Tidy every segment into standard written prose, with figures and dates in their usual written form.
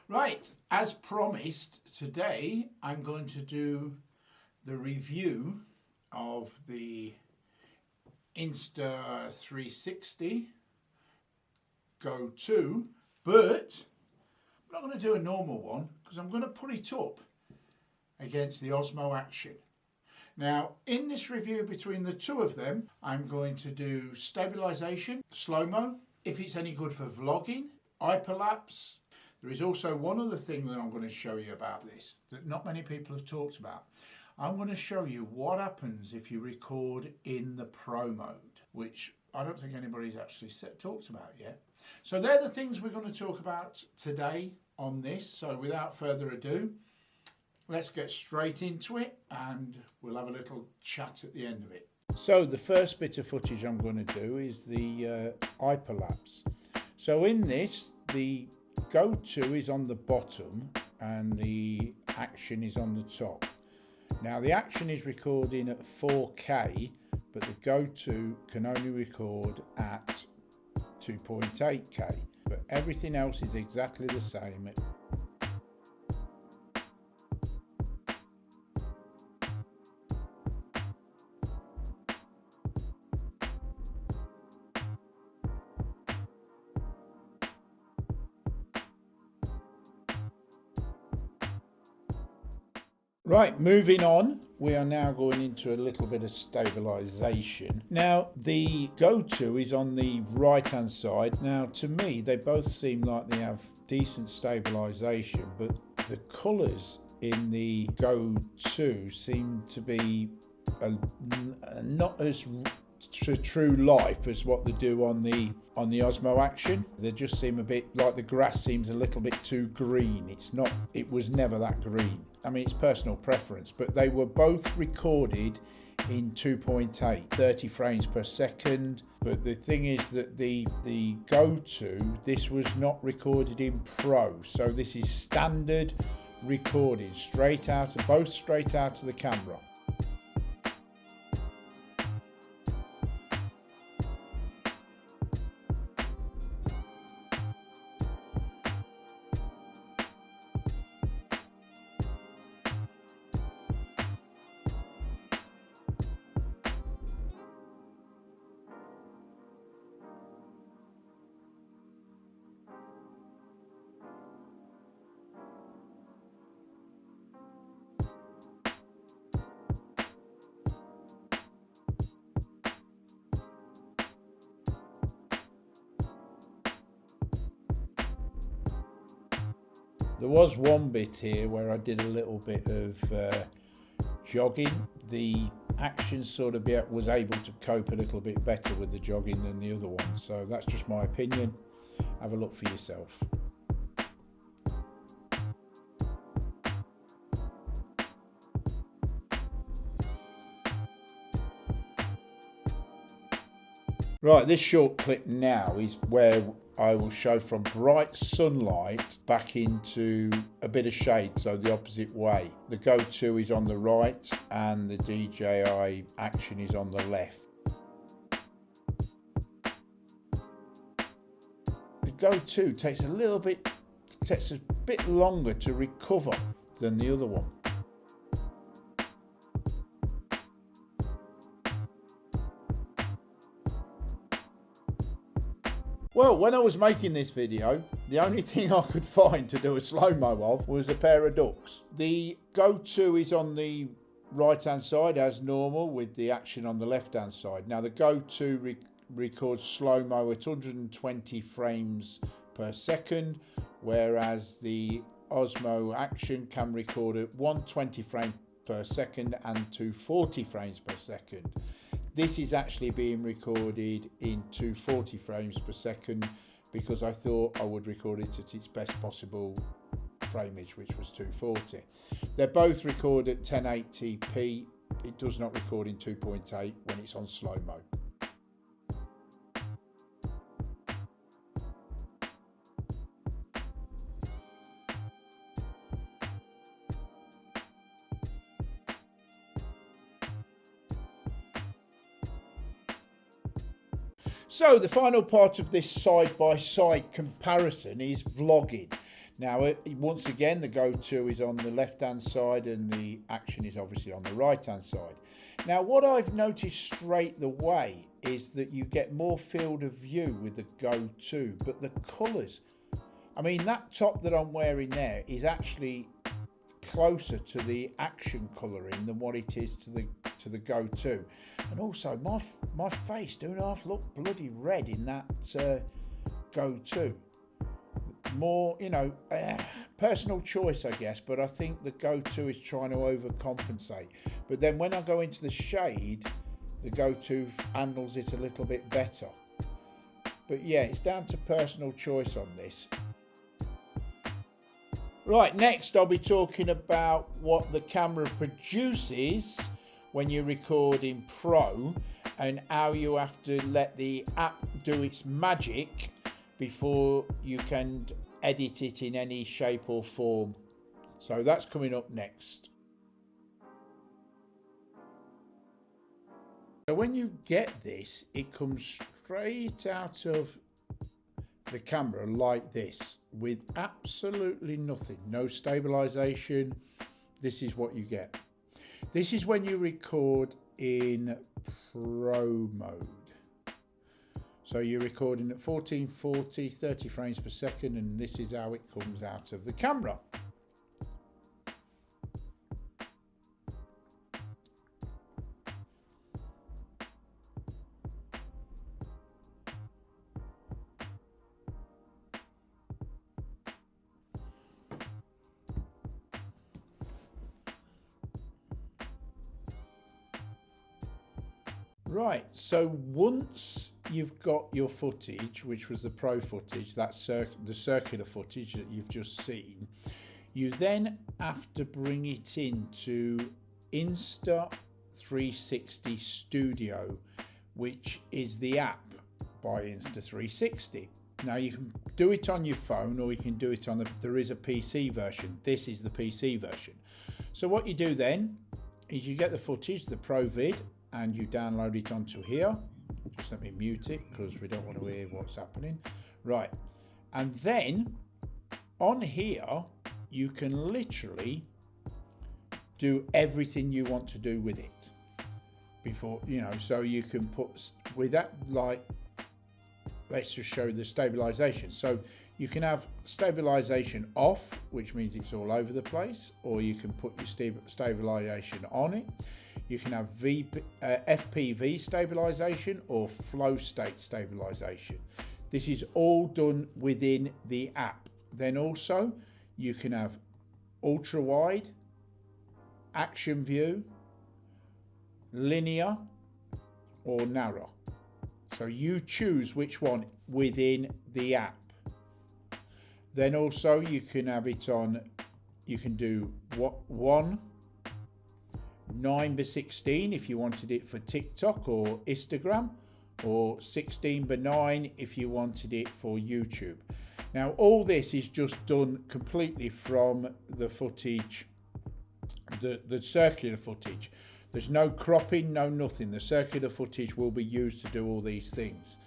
Right, as promised, today I'm going to do the review of the Insta360 Go 2, but I'm not going to do a normal one because I'm going to put it up against the Osmo Action. Now, in this review between the two of them, I'm going to do stabilization, slow-mo, if it's any good for vlogging, hyperlapse. There is also one other thing that I'm going to show you about this that not many people have talked about. I'm going to show you what happens if you record in the pro mode, which I don't think anybody's actually talked about yet. So they're the things we're going to talk about today on this. So without further ado, let's get straight into it and we'll have a little chat at the end of it. So the first bit of footage I'm going to do is the hyperlapse. So in this, the Go 2 is on the bottom and the Action is on the top. Now the Action is recording at 4K, but the Go 2 can only record at 2.8K, but everything else is exactly the same. Right, moving on, we are now going into a little bit of stabilization. Now, the Go 2 is on the right-hand side. Now, to me, they both seem like they have decent stabilization, but the colours in the Go 2 seem to be not as true life as what they do on the Osmo Action. They just seem a bit like the grass seems a little bit too green. It was never that green. I mean, it's personal preference, but they were both recorded in 2.8, 30 frames per second. But the thing is that the Go 2, this was not recorded in Pro. So this is standard recording, both straight out of the camera. There was one bit here where I did a little bit of jogging. The Action sort of was able to cope a little bit better with the jogging than the other one. So that's just my opinion. Have a look for yourself. Right, this short clip now is where I will show from bright sunlight back into a bit of shade, so the opposite way. The Go 2 is on the right and the DJI Action is on the left. The Go 2 takes a bit longer to recover than the other one. Well, when I was making this video, the only thing I could find to do a slow-mo of was a pair of ducks. The Go 2 is on the right-hand side as normal with the Action on the left-hand side. Now the Go 2 records slow-mo at 120 frames per second, whereas the Osmo Action can record at 120 frames per second and 240 frames per second. This is actually being recorded in 240 frames per second because I thought I would record it at its best possible frameage, which was 240. They both record at 1080p. It does not record in 2.8 when it's on slow mo. So the final part of this side-by-side comparison is vlogging. Now, once again, the Go 2 is on the left-hand side and the Action is obviously on the right-hand side. Now, what I've noticed straight away is that you get more field of view with the Go 2, but the colours, I mean, that top that I'm wearing there is actually closer to the Action colouring than what it is to the Go 2. And also, my face don't half look bloody red in that Go 2. More, you know, personal choice, I guess, but I think the Go 2 is trying to overcompensate. But then when I go into the shade, the Go 2 handles it a little bit better. But yeah, it's down to personal choice on this. Right, next I'll be talking about what the camera produces when you record in Pro and how you have to let the app do its magic before you can edit it in any shape or form. So that's coming up next. So when you get this, it comes straight out of the camera like this with absolutely nothing, no stabilization. This is what you get. This is when you record in Pro mode. So you're recording at 1440, 30 frames per second, and this is how it comes out of the camera. Right, so once you've got your footage, which was the Pro footage, that's the circular footage that you've just seen, you then have to bring it into Insta360 Studio, which is the app by Insta360. Now you can do it on your phone or you can do it on there is a PC version. This is the PC version. So what you do then is you get the footage, the Pro vid, and you download it onto here. Just let me mute it because we don't want to hear what's happening. Right, and then on here you can literally do everything you want to do with it before, you know, so you can put with that, like, let's just show the stabilization. So you can have stabilization off, which means it's all over the place, or you can put your stabilization on it. You can have FPV stabilization or flow state stabilization. This is all done within the app. Then also you can have ultra wide, action view, linear, or narrow. So you choose which one within the app. Then also you can have it on, you can do one 9:16 if you wanted it for TikTok or Instagram, or 16:9 if you wanted it for YouTube. Now all this is just done completely from the footage, the circular footage. There's no cropping, no nothing. The circular footage will be used to do all these things.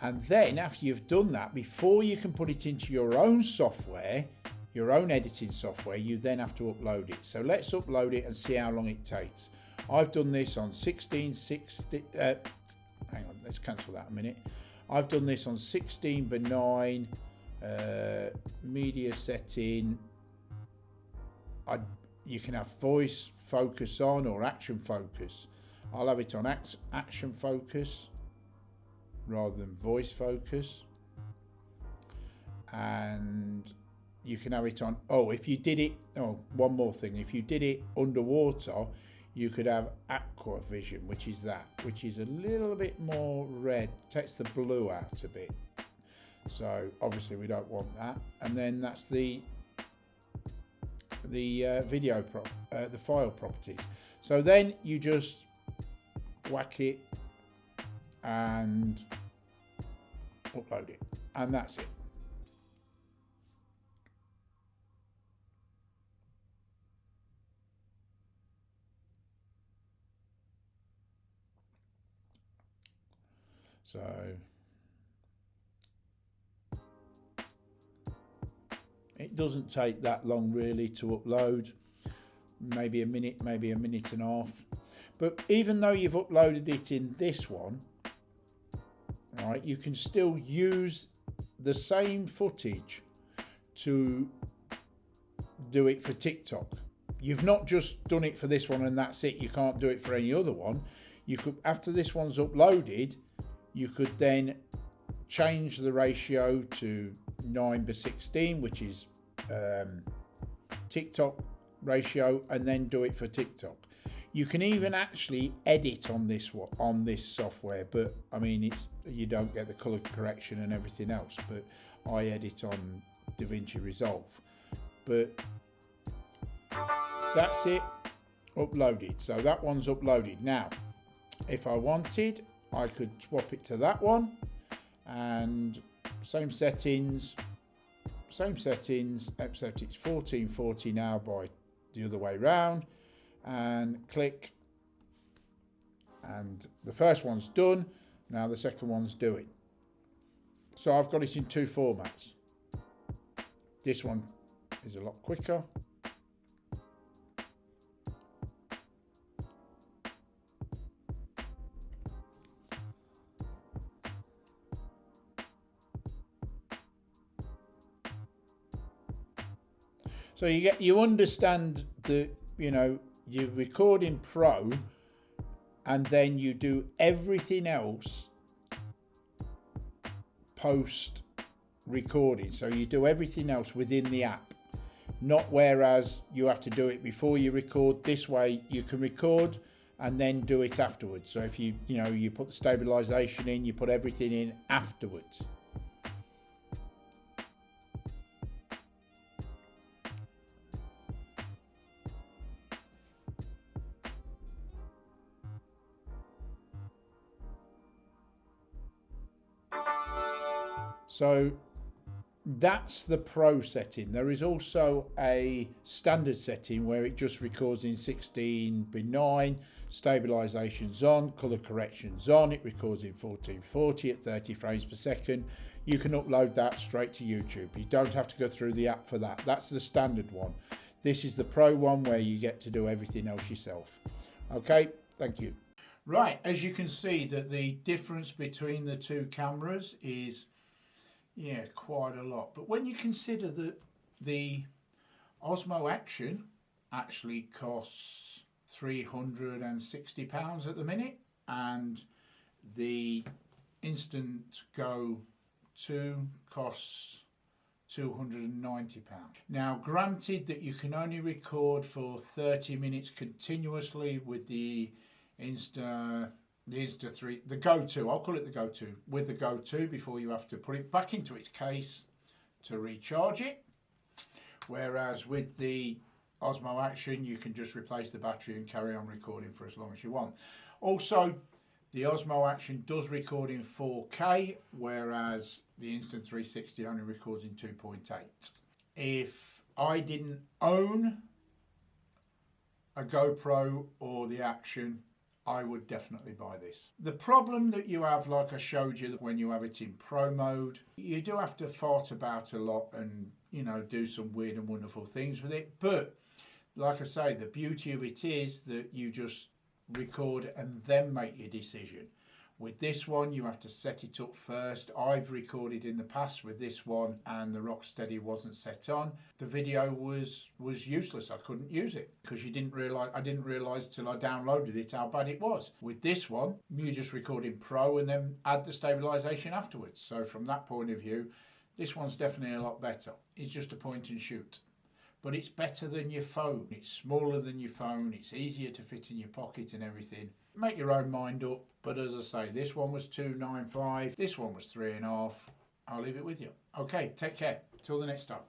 And then after you've done that, before you can put it into your own software, your own editing software, you then have to upload it. So let's upload it and see how long it takes. I've done this on 1660, hang on, let's cancel that a minute. I've done this on 16:9, media setting. You can have voice focus on or action focus. I'll have it on action focus rather than voice focus. And you can have it on, if you did it, one more thing, if you did it underwater, you could have aqua vision, which is a little bit more red, takes the blue out a bit. So obviously we don't want that. And then that's the video the file properties. So then you just whack it and upload it, and that's it. So it doesn't take that long really to upload, maybe a minute and a half. But even though you've uploaded it in this one, right, you can still use the same footage to do it for TikTok. You've not just done it for this one and that's it. You can't do it for any other one. You could, after this one's uploaded, you could then change the ratio to 9:16, which is TikTok ratio, and then do it for TikTok. You can even actually edit on this software, but I mean, you don't get the color correction and everything else. But I edit on DaVinci Resolve. But that's it, uploaded. So that one's uploaded. Now, if I wanted, I could swap it to that one, and same settings, except it's 1440 now by the other way round, and click, and the first one's done. Now the second one's doing. So I've got it in two formats. This one is a lot quicker. So you understand that, you know, you record in Pro and then you do everything else post recording. So you do everything else within the app, not whereas you have to do it before you record. This way you can record and then do it afterwards. So if you put the stabilization in, you put everything in afterwards. So that's the Pro setting. There is also a standard setting where it just records in 16:9, stabilization's on, color correction's on, it records in 1440 at 30 frames per second. You can upload that straight to YouTube. You don't have to go through the app for that. That's the standard one. This is the Pro one where you get to do everything else yourself. Okay, thank you. Right, as you can see that the difference between the two cameras is quite a lot. But when you consider that the Osmo Action actually costs £360 at the minute, and the Instant Go 2 costs £290. Now, granted that you can only record for 30 minutes continuously with the the Go 2, I'll call it the Go 2, with the Go 2 before you have to put it back into its case to recharge it. Whereas with the Osmo Action, you can just replace the battery and carry on recording for as long as you want. Also, the Osmo Action does record in 4K, whereas the Insta360 only records in 2.8. If I didn't own a GoPro or the Action, I would definitely buy this. The problem that you have, like I showed you, when you have it in Pro mode, you do have to fart about a lot and, do some weird and wonderful things with it. But like I say, the beauty of it is that you just record and then make your decision. With this one, you have to set it up first. I've recorded in the past with this one and the Rocksteady wasn't set on. The video was useless. I couldn't use it because I didn't realise till I downloaded it how bad it was. With this one, you just record in Pro and then add the stabilisation afterwards. So from that point of view, this one's definitely a lot better. It's just a point and shoot. But it's better than your phone. It's smaller than your phone. It's easier to fit in your pocket and everything. Make your own mind up. But as I say, this one was $295. This one was $3.5. I'll leave it with you. Okay, take care. Till the next time.